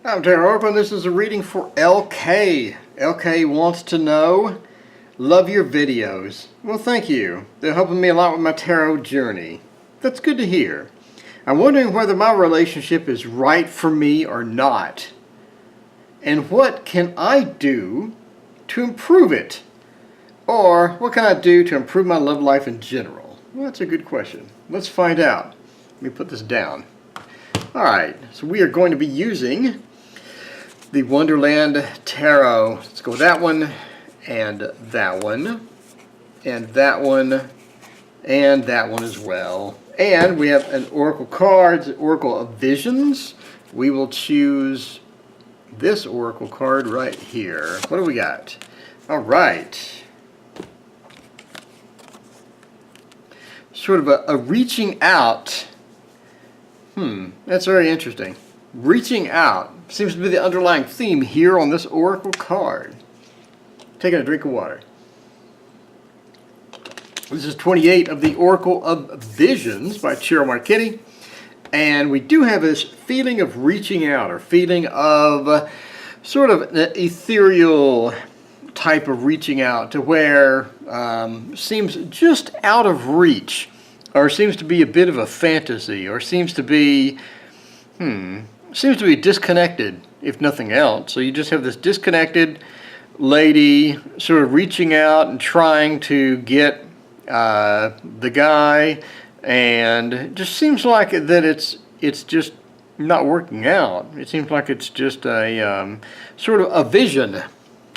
I'm Tarot Oracle, and this is a reading for LK. LK wants to know, love your videos. Well, thank you. They're helping me a lot with my tarot journey. That's good to hear. I'm wondering whether my relationship is right for me or not. And what can I do to improve it? Or what can I do to improve my love life in general? Well, that's a good question. Let's find out. Let me put this down. Alright, so we are going to be using the Wonderland Tarot. Let's go with that one, and that one, and that one, and that one as well. And we have an Oracle card, Oracle of Visions. We will choose this Oracle card right here. What do we got? Alright. Sort of a reaching out. That's very interesting. Reaching out seems to be the underlying theme here on this Oracle card. Taking a drink of water. This is 28 of the Oracle of Visions by Ciro Marchetti. And we do have this feeling of reaching out, or feeling of sort of an ethereal type of reaching out to where seems just out of reach, or seems to be a bit of a fantasy, or seems to be disconnected, if nothing else. So you just have this disconnected lady sort of reaching out and trying to get the guy, and it just seems like that it's just not working out. It seems like it's just a sort of a vision,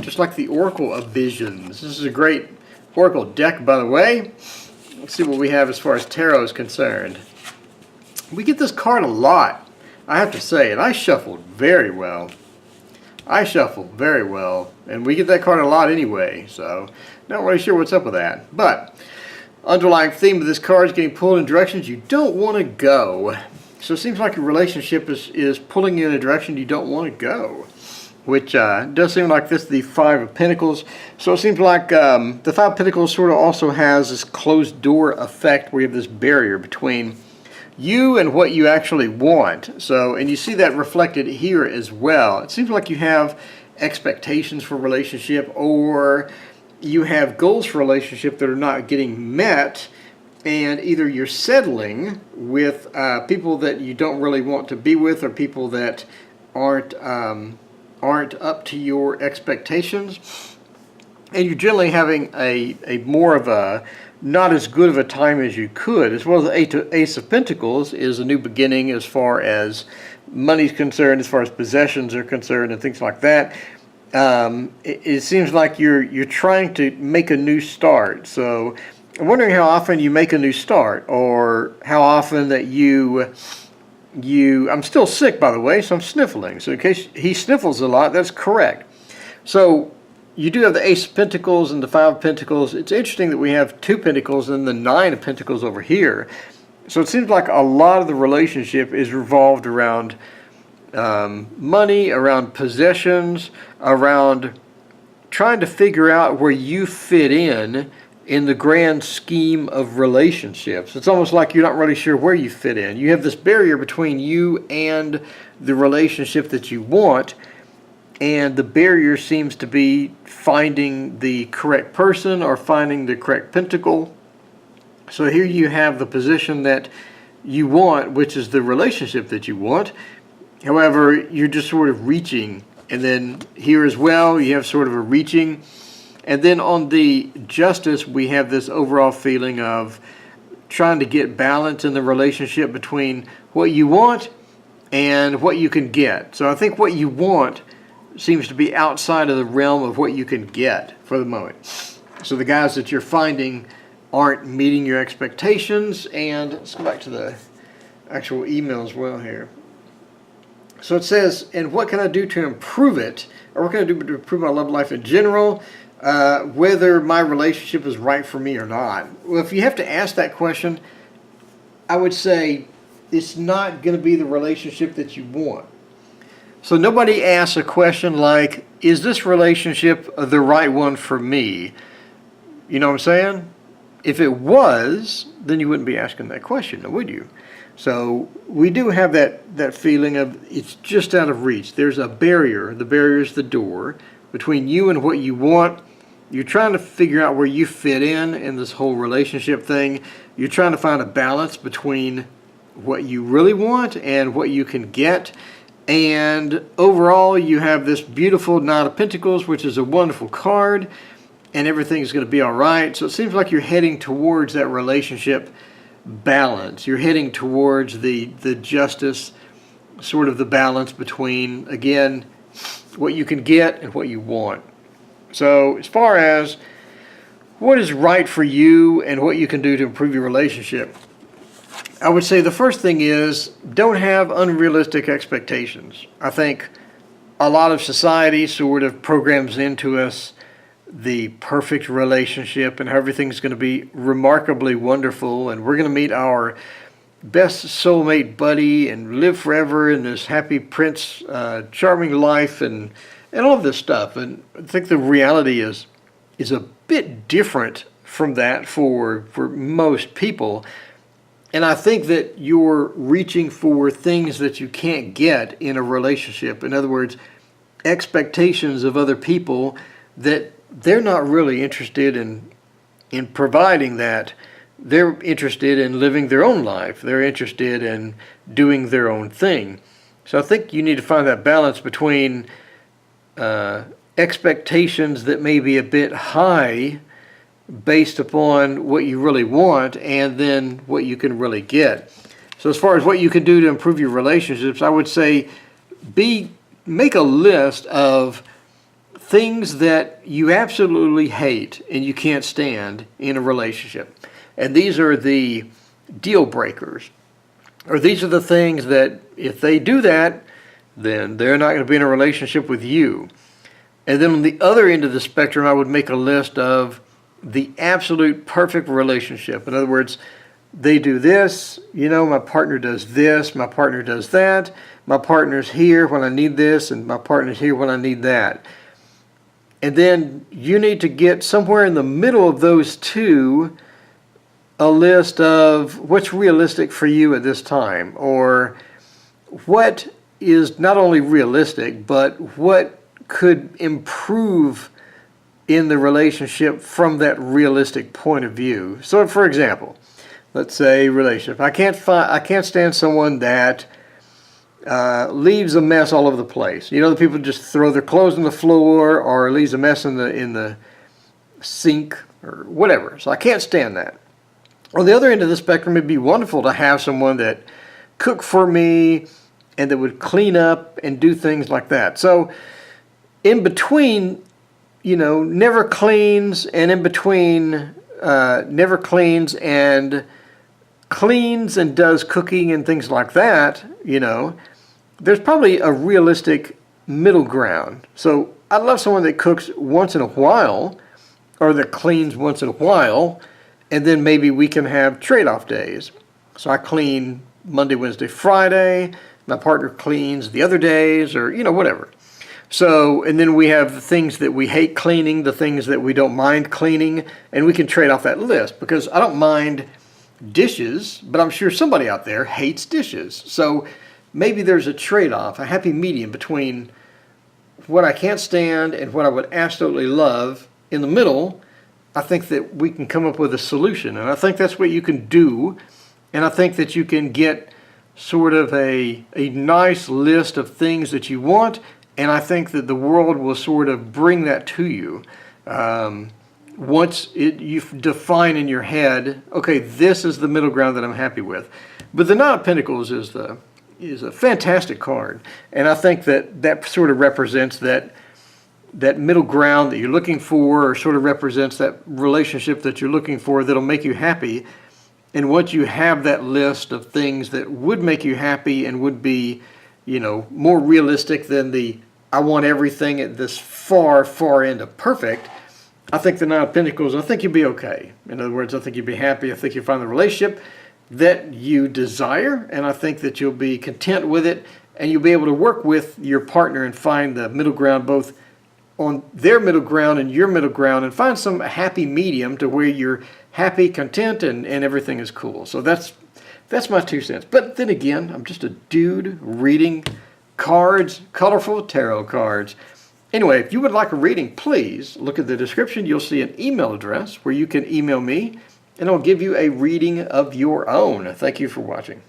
just like the Oracle of Visions. This is a great Oracle deck, by the way. Let's see what we have as far as tarot is concerned. We get this card a lot, I have to say, and I shuffled very well. I shuffle very well, and we get that card a lot anyway, so not really sure what's up with that. But underlying theme of this card is getting pulled in directions you don't want to go. So it seems like your relationship is pulling you in a direction you don't want to go, which does seem like this is the Five of Pentacles. So it seems like the Five of Pentacles sort of also has this closed door effect where you have this barrier between you and what you actually want. So, and you see that reflected here as well. It seems like you have expectations for a relationship, or you have goals for a relationship that are not getting met, and either you're settling with people that you don't really want to be with, or people that aren't up to your expectations, and you're generally having a more of a not as good of a time as you could. As well as the Ace of Pentacles is a new beginning as far as money's concerned, as far as possessions are concerned, and things like that. It seems like you're trying to make a new start. So I'm wondering how often you make a new start, or how often that I'm still sick, by the way, so I'm sniffling. So in case he sniffles a lot, that's correct. So you do have the Ace of Pentacles and the Five of Pentacles. It's interesting that we have two Pentacles and the Nine of Pentacles over here. So it seems like a lot of the relationship is revolved around money, around possessions, around trying to figure out where you fit in the grand scheme of relationships. It's almost like you're not really sure where you fit in. You have this barrier between you and the relationship that you want, and the barrier seems to be finding the correct person or finding the correct pentacle. So here you have the position that you want, which is the relationship that you want. However, you're just sort of reaching. And then here as well, you have sort of a reaching. And then on the Justice, we have this overall feeling of trying to get balance in the relationship between what you want and what you can get. So I think what you want seems to be outside of the realm of what you can get for the moment. So the guys that you're finding aren't meeting your expectations. And let's go back to the actual email as well here. So it says, and what can I do to improve it? Or what can I do to improve my love life in general? Whether my relationship is right for me or not. Well, if you have to ask that question, I would say it's not going to be the relationship that you want. So nobody asks a question like, is this relationship the right one for me? You know what I'm saying? If it was, then you wouldn't be asking that question, would you? So we do have that feeling of it's just out of reach. There's a barrier. The barrier is the door between you and what you want. You're trying to figure out where you fit in this whole relationship thing. You're trying to find a balance between what you really want and what you can get. And overall, you have this beautiful Knight of Pentacles, which is a wonderful card, and everything's going to be all right. So it seems like you're heading towards that relationship balance. You're heading towards the justice, sort of the balance between, again, what you can get and what you want. So as far as what is right for you and what you can do to improve your relationship, I would say the first thing is don't have unrealistic expectations. I think a lot of society sort of programs into us the perfect relationship and how everything's going to be remarkably wonderful and we're going to meet our best soulmate buddy and live forever in this happy prince charming life and all of this stuff. And I think the reality is a bit different from that for most people. And I think that you're reaching for things that you can't get in a relationship. In other words, expectations of other people that they're not really interested in providing that. They're interested in living their own life. They're interested in doing their own thing. So I think you need to find that balance between expectations that may be a bit high based upon what you really want and then what you can really get. So as far as what you can do to improve your relationships, I would say make a list of things that you absolutely hate and you can't stand in a relationship. And these are the deal breakers. Or these are the things that if they do that, then they're not going to be in a relationship with you. And then on the other end of the spectrum, I would make a list of the absolute perfect relationship. In other words, they do this, my partner does this, my partner does that, my partner's here when I need this, and my partner's here when I need that. And then you need to get somewhere in the middle of those two a list of what's realistic for you at this time, or what is not only realistic, but what could improve in the relationship from that realistic point of view. So for example, let's say relationship. I can't stand someone that leaves a mess all over the place. The people just throw their clothes on the floor or leaves a mess in the sink or whatever. So I can't stand that. On the other end of the spectrum, it'd be wonderful to have someone that cooked for me and that would clean up and do things like that. So in between, never cleans, and in between never cleans and cleans and does cooking and things like that, there's probably a realistic middle ground. So I'd love someone that cooks once in a while or that cleans once in a while, and then maybe we can have trade-off days. So I clean Monday, Wednesday, Friday, my partner cleans the other days, or whatever. So, and then we have the things that we hate cleaning, the things that we don't mind cleaning, and we can trade off that list, because I don't mind dishes, but I'm sure somebody out there hates dishes. So maybe there's a trade-off, a happy medium between what I can't stand and what I would absolutely love. In the middle, I think that we can come up with a solution, and I think that's what you can do, and I think that you can get sort of a nice list of things that you want, and I think that the world will sort of bring that to you. Once you define in your head, okay, this is the middle ground that I'm happy with. But the Knight of Pentacles is a fantastic card, and I think that sort of represents that middle ground that you're looking for, or sort of represents that relationship that you're looking for that'll make you happy. And once you have that list of things that would make you happy and would be, more realistic than the I want everything at this far, far end of perfect, I think the Nine of Pentacles, I think you'll be okay. In other words, I think you'll be happy. I think you'll find the relationship that you desire, and I think that you'll be content with it, and you'll be able to work with your partner and find the middle ground, both on their middle ground and your middle ground, and find some happy medium to where you're happy, content, and everything is cool. So that's That's my 2 cents. But then again, I'm just a dude reading cards, colorful tarot cards. Anyway, if you would like a reading, please look at the description. You'll see an email address where you can email me, and I'll give you a reading of your own. Thank you for watching.